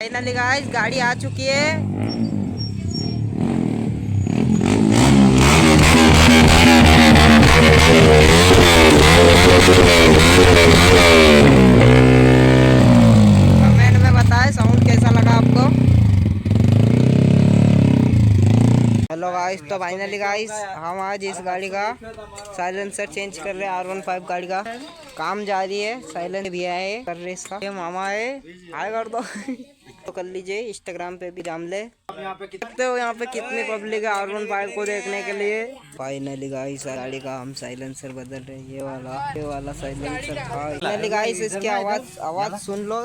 Finally guys गाड़ी आ चुकी है। कमेंट में बताएं साउंड कैसा लगा आपको। हेलो गाइस, तो फाइनली गाइस हम आज इस गाड़ी का साइलेंसर चेंज कर रहे हैं। R15 गाड़ी का काम जारी है। साइलेंट भी आए कर रहे इसका। ये मामा है, हाय कर दो तो कर लीजिए, इंस्टाग्राम पे भी जाम ले सकते हो। यहाँ पे कितनी पब्लिक है R15 को देखने के लिए। फाइनली गाइस गाड़ी का हम साइलेंसर बदल रहे हैं। ये वाला साइलेंसर था। फाइनली गाइस इसकी आवाज सुन लो।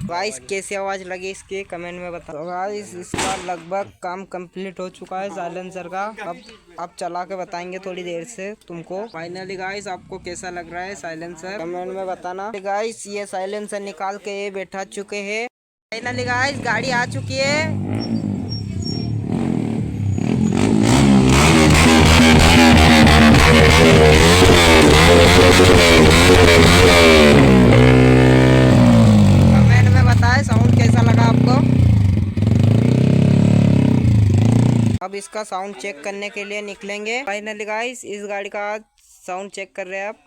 गाइस कैसी आवाज लगी इसकी कमेंट में बताओ। गाइस इसका लगभग काम कंप्लीट हो चुका है साइलेंसर का। अब चला के बताएंगे थोड़ी देर से तुमको। फाइनली गाइस आपको कैसा लग रहा है साइलेंसर कमेंट में बताना। गाइस ये साइलेंसर निकाल के ये बैठा चुके हैं। फाइनली गाइस गाड़ी आ चुकी है। साउंड कैसा लगा आपको। अब इसका साउंड चेक करने के लिए निकलेंगे। फाइनली गाइस इस गाड़ी का साउंड चेक कर रहे हैं आप।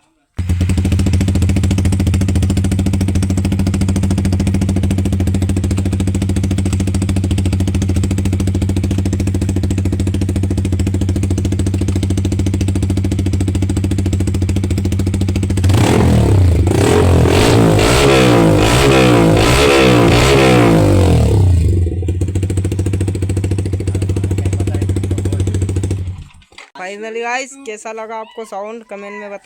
फाइनली गाइस कैसा लगा आपको साउंड कमेंट में बता।